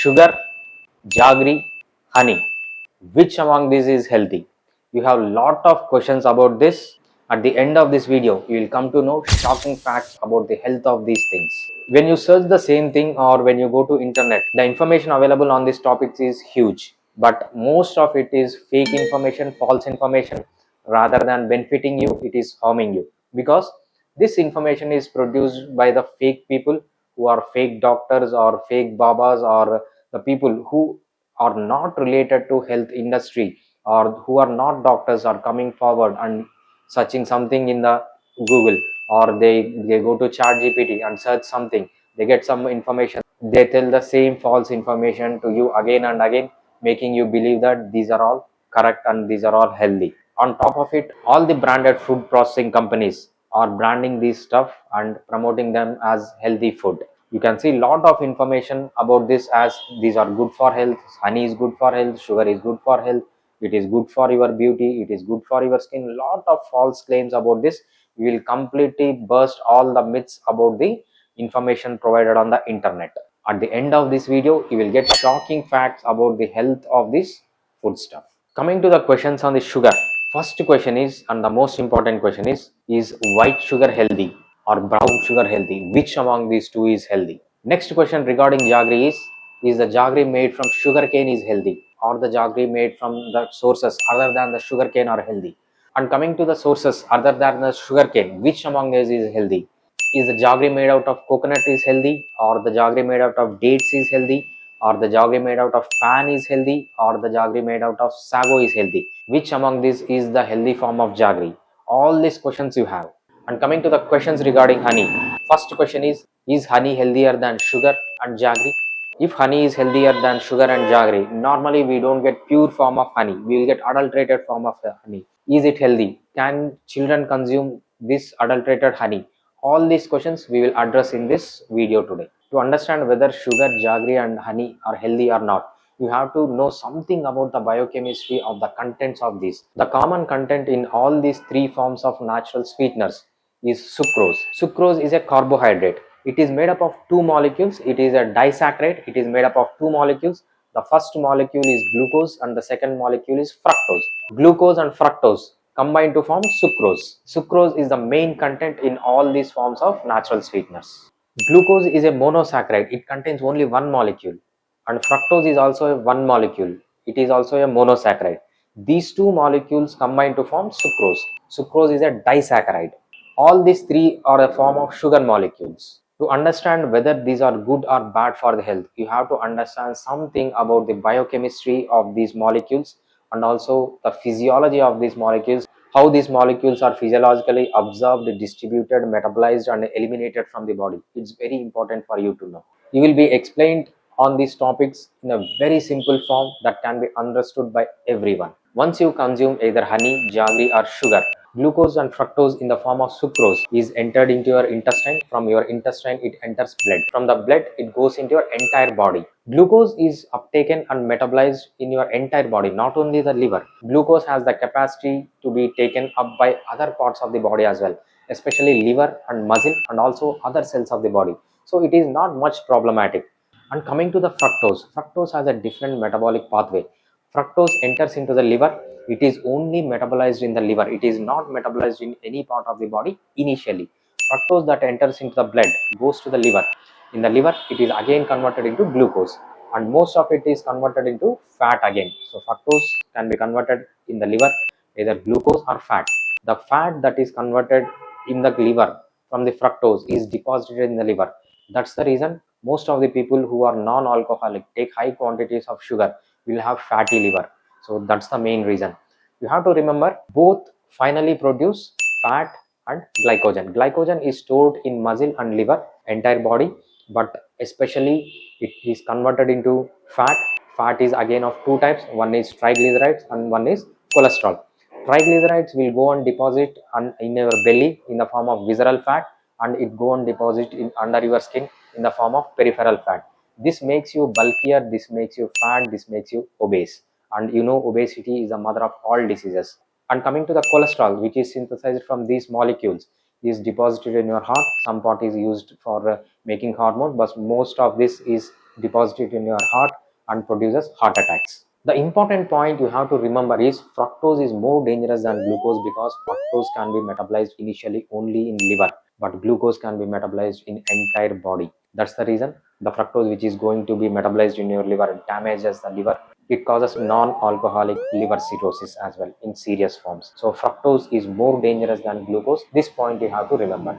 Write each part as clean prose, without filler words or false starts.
sugar, jaggery, honey. Which among these is healthy? You have lot of questions about this. At the end of this video, you will come to know shocking facts about the health of these things. When you search the same thing or when you go to internet, the information available on these topics is huge. But most of it is fake information, false information. Rather than benefiting you, it is harming you. Because this information is produced by the fake people who are fake doctors or fake babas or the people who are not related to health industry or who are not doctors are coming forward and searching something in the Google, or they go to chat GPT and search something, they get some information, they tell the same false information to you again and again, making you believe that these are all correct and these are all healthy. On top of it, all the branded food processing companies are branding this stuff and promoting them as healthy food. You can see lot of information about this as these are good for health, honey is good for health, sugar is good for health, it is good for your beauty, it is good for your skin. Lot of false claims about this. We will completely burst all the myths about the information provided on the internet. At the end of this video, you will get shocking facts about the health of this food stuff. Coming to the questions on the sugar, first question is, and the most important question is white sugar healthy or brown sugar healthy? Which among these two is healthy? Next question regarding jaggery is the jaggery made from sugar cane is healthy or the jaggery made from the sources other than the sugar cane are healthy? And coming to the sources other than the sugar cane, which among these is healthy? Is the jaggery made out of coconut is healthy, or the jaggery made out of dates is healthy, or the jaggery made out of fan is healthy, or the jaggery made out of sago is healthy? Which among these is the healthy form of jaggery? All these questions you have. And coming to the questions regarding honey, first question is honey healthier than sugar and jaggery? If honey is healthier than sugar and jaggery, normally we don't get pure form of honey, we will get adulterated form of honey. Is it healthy? Can children consume this adulterated honey? All these questions we will address in this video today. To understand whether sugar, jaggery and honey are healthy or not, you have to know something about the biochemistry of the contents of these. The common content in all these three forms of natural sweeteners is sucrose. Sucrose is a carbohydrate. It is made up of two molecules. It is a disaccharide. It is made up of two molecules. The first molecule is glucose and the second molecule is fructose. Glucose and fructose combine to form sucrose. Sucrose is the main content in all these forms of natural sweeteners. Glucose is a monosaccharide. It contains only one molecule, and fructose is also a one molecule. It is also a monosaccharide. These two molecules combine to form sucrose. Sucrose is a disaccharide. All these three are a form of sugar molecules. To understand whether these are good or bad for the health, you have to understand something about the biochemistry of these molecules and also the physiology of these molecules, how these molecules are physiologically absorbed, distributed, metabolized and eliminated from the body. It's very important for you to know. You will be explained on these topics in a very simple form that can be understood by everyone. Once you consume either honey, jaggery or sugar, glucose and fructose in the form of sucrose is entered into your intestine. From your intestine, it enters blood. From the blood, it goes into your entire body. Glucose is uptaken and metabolized in your entire body, not only the liver. Glucose has the capacity to be taken up by other parts of the body as well, especially liver and muscle and also other cells of the body. So it is not much problematic. And coming to the fructose, fructose has a different metabolic pathway. Fructose enters into the liver. It is only metabolized in the liver. It is not metabolized in any part of the body initially. Fructose that enters into the blood goes to the liver. In the liver, it is again converted into glucose, and most of it is converted into fat again. So fructose can be converted in the liver either glucose or fat. The fat that is converted in the liver from the fructose is deposited in the liver. That's the reason most of the people who are non-alcoholic, take high quantities of sugar, will have fatty liver. So that's the main reason. You have to remember both finally produce fat and glycogen. Glycogen is stored in muscle and liver, entire body, but especially it is converted into fat. Fat is again of two types. One is triglycerides and one is cholesterol. Triglycerides will go and deposit in your belly in the form of visceral fat, and it go and deposit under your skin in the form of peripheral fat. This makes you bulkier, this makes you fat, this makes you obese. And you know obesity is the mother of all diseases. And coming to the cholesterol, which is synthesized from these molecules, is deposited in your heart. Some part is used for making hormones, but most of this is deposit it in your heart and produces heart attacks. The important point you have to remember is fructose is more dangerous than glucose because fructose can be metabolized initially only in liver, but glucose can be metabolized in entire body. That's the reason the fructose which is going to be metabolized in your liver damages the liver. It causes non-alcoholic liver cirrhosis as well in serious forms. So fructose is more dangerous than glucose. This point you have to remember.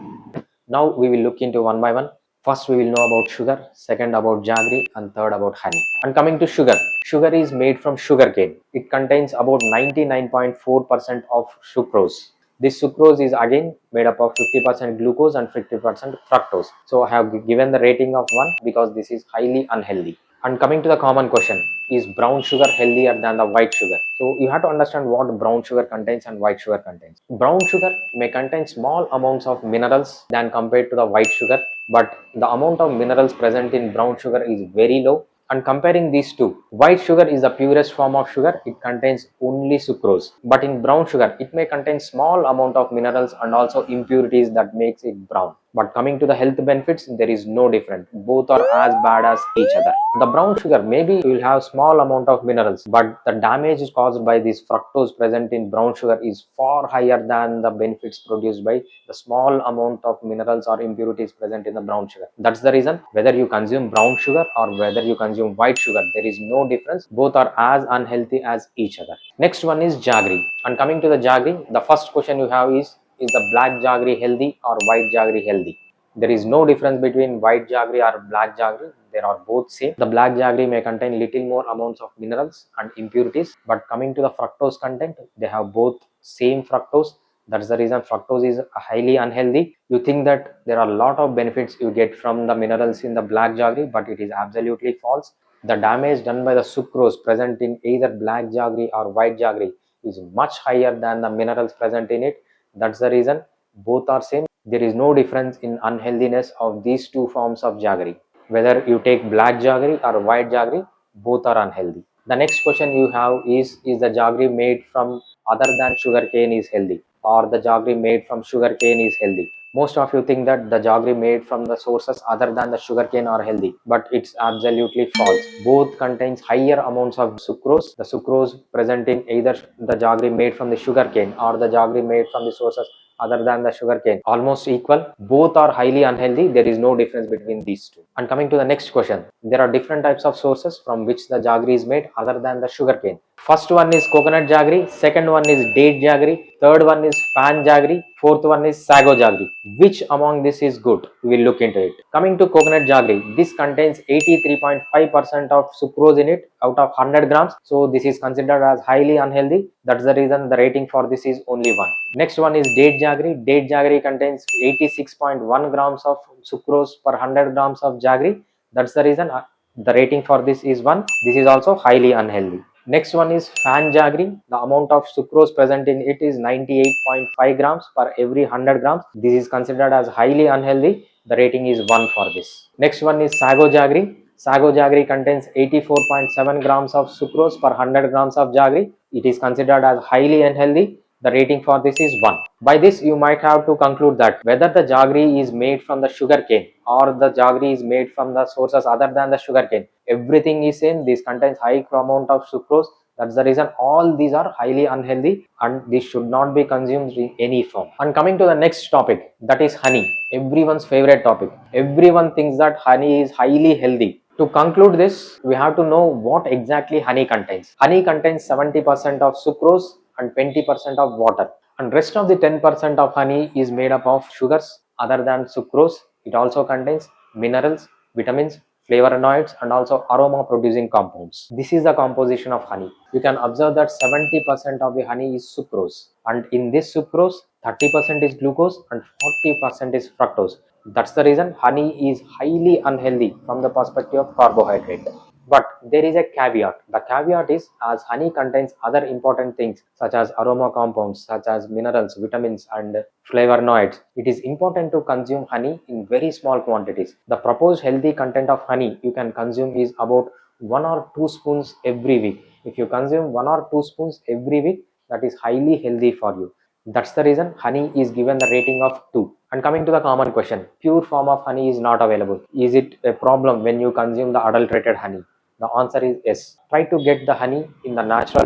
Now we will look into one by one. First we will know about sugar, second about jaggery, and third about honey. And coming to sugar, sugar is made from sugarcane. It contains about 99.4% of sucrose. This sucrose is again made up of 50% glucose and 50% fructose. So I have given the rating of 1 because this is highly unhealthy. And coming to the common question, is brown sugar healthier than the white sugar? So you have to understand what brown sugar contains and white sugar contains. Brown sugar may contain small amounts of minerals than compared to the white sugar, but the amount of minerals present in brown sugar is very low. And comparing these two, white sugar is the purest form of sugar. It contains only sucrose. But in brown sugar, it may contain small amount of minerals and also impurities that makes it brown. But coming to the health benefits, there is no difference. Both are as bad as each other. The brown sugar maybe will have small amount of minerals, but the damage caused by this fructose present in brown sugar is far higher than the benefits produced by the small amount of minerals or impurities present in the brown sugar. That's the reason whether you consume brown sugar or whether you consume white sugar, there is no difference. Both are as unhealthy as each other. Next one is jaggery. And coming to the jaggery, the first question you have is the black jaggery healthy or white jaggery healthy? There is no difference between white jaggery or black jaggery. They are both same. The black jaggery may contain little more amounts of minerals and impurities, but coming to the fructose content, they have both same fructose. That's the reason fructose is highly unhealthy. You think that there are a lot of benefits you get from the minerals in the black jaggery, but it is absolutely false. The damage done by the sucrose present in either black jaggery or white jaggery is much higher than the minerals present in it. That's the reason both are same. There is no difference in unhealthiness of these two forms of jaggery. Whether you take black jaggery or white jaggery, both are unhealthy. The next question you have is the jaggery made from other than sugarcane is healthy, or the jaggery made from sugarcane is healthy? Most of you think that the jaggery made from the sources other than the sugarcane are healthy, but it's absolutely false. Both contains higher amounts of sucrose. The sucrose present in either the jaggery made from the sugarcane or the jaggery made from the sources other than the sugarcane, almost equal. Both are highly unhealthy. There is no difference between these two. And coming to the next question, there are different types of sources from which the jaggery is made other than the sugarcane. First one is coconut jaggery, second one is date jaggery, third one is fan jaggery, fourth one is sago jaggery. Which among this is good? We will look into it. Coming to coconut jaggery, this contains 83.5% of sucrose in it out of 100 grams. So this is considered as highly unhealthy. That's the reason the rating for this is only 1. Next one is date jaggery. Date jaggery contains 86.1 grams of sucrose per 100 grams of jaggery. That's the reason the rating for this is 1. This is also highly unhealthy. Next one is fan jaggery. The amount of sucrose present in it is 98.5 grams per every 100 grams. This is considered as highly unhealthy. The rating is 1 for this. Next one is sago jaggery. Sago jaggery contains 84.7 grams of sucrose per 100 grams of jaggery. It is considered as highly unhealthy. The rating for this is 1. By this, you might have to conclude that whether the jaggery is made from the sugarcane or the jaggery is made from the sources other than the sugarcane, everything is same. This contains high amount of sucrose. That's the reason all these are highly unhealthy and this should not be consumed in any form. And coming to the next topic, that is honey. Everyone's favorite topic. Everyone thinks that honey is highly healthy. To conclude this, we have to know what exactly honey contains. Honey contains 70% of sucrose and 20% of water, and rest of the 10% of honey is made up of sugars other than sucrose. It also contains minerals, vitamins, flavonoids, and also aroma producing compounds. This is the composition of honey. You can observe that 70% of the honey is sucrose, and in this sucrose 30% is glucose and 40% is fructose. That's the reason honey is highly unhealthy from the perspective of carbohydrate. But there is a caveat. The caveat is, as honey contains other important things such as aroma compounds, such as minerals, vitamins, and flavonoids, it is important to consume honey in very small quantities. The proposed healthy content of honey you can consume is about 1 or 2 spoons every week. If you consume 1 or 2 spoons every week, that is highly healthy for you. That's the reason honey is given the rating of 2. And coming to the common question, pure form of honey is not available. Is it a problem when you consume the adulterated honey? The answer is yes. Try to get the honey in the natural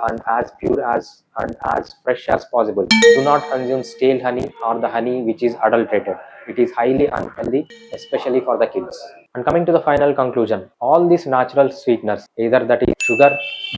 and as pure as and as fresh as possible. Do not consume stale honey or the honey which is adulterated. It is highly unhealthy, especially for the kids. And coming to the final conclusion, all these natural sweeteners, either that is sugar,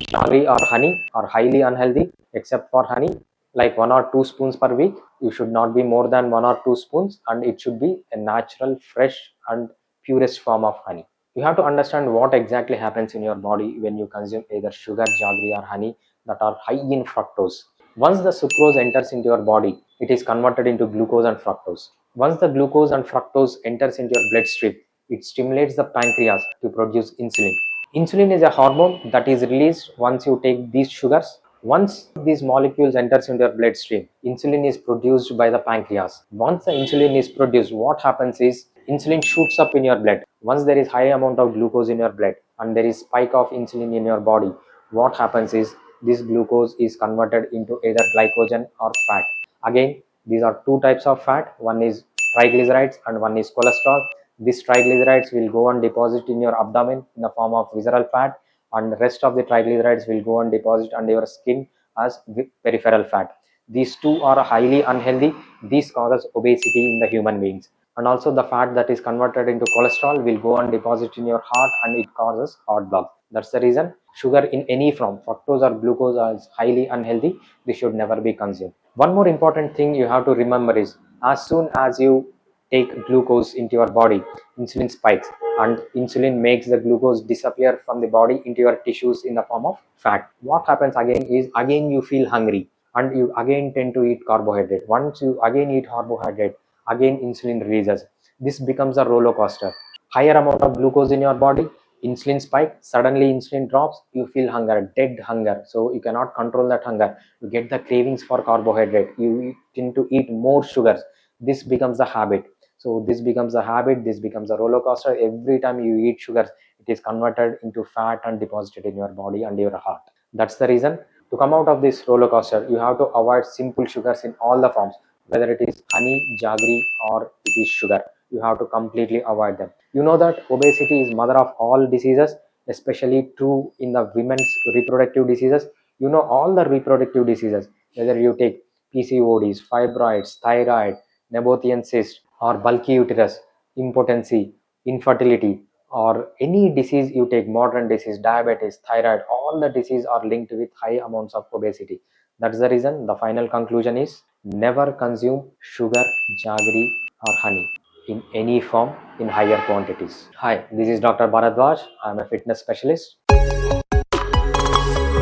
jaggery or honey, are highly unhealthy except for honey, like 1 or 2 spoons per week. You should not be more than 1 or 2 spoons, and it should be a natural, fresh and purest form of honey. You have to understand what exactly happens in your body when you consume either sugar, jaggery or honey that are high in fructose. Once the sucrose enters into your body, it is converted into glucose and fructose. Once the glucose and fructose enters into your bloodstream, it stimulates the pancreas to produce insulin. Insulin is a hormone that is released once you take these sugars. Once these molecules enters into your bloodstream, insulin is produced by the pancreas. Once the insulin is produced, what happens is insulin shoots up in your blood. Once there is high amount of glucose in your blood and there is spike of insulin in your body, what happens is this glucose is converted into either glycogen or fat. Again, these are two types of fat. One is triglycerides and one is cholesterol. These triglycerides will go and deposit in your abdomen in the form of visceral fat, and the rest of the triglycerides will go and deposit under your skin as peripheral fat. These two are highly unhealthy. This causes obesity in the human beings. And also the fat that is converted into cholesterol will go and deposit in your heart and it causes heart block. That's the reason sugar in any form, fructose or glucose, is highly unhealthy. This should never be consumed. One more important thing you have to remember is as soon as you take glucose into your body, insulin spikes and insulin makes the glucose disappear from the body into your tissues in the form of fat. What happens again is again you feel hungry and you again tend to eat carbohydrate. Once you again eat carbohydrate, again insulin releases. This becomes a roller coaster. Higher amount of glucose in your body, insulin spike, suddenly insulin drops, you feel hunger, dead hunger. So you cannot control that hunger. You get the cravings for carbohydrate. You tend to eat more sugars. This becomes a habit. So this becomes a habit, this becomes a roller coaster. Every time you eat sugars, it is converted into fat and deposited in your body and your heart. That's the reason to come out of this roller coaster, you have to avoid simple sugars in all the forms, whether it is honey, jaggery, or it is sugar. You have to completely avoid them. You know that obesity is mother of all diseases, especially true in the women's reproductive diseases. You know all the reproductive diseases, whether you take PCODs, fibroids, thyroid, Nabatean cyst, or bulky uterus, impotency, infertility, or any disease you take, modern disease, diabetes, thyroid, all the diseases are linked with high amounts of obesity. That's the reason the final conclusion is never consume sugar, jaggery, or honey in any form in higher quantities. Hi, this is Dr. Bharadwaz. I'm a fitness specialist.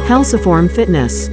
Helseform Fitness.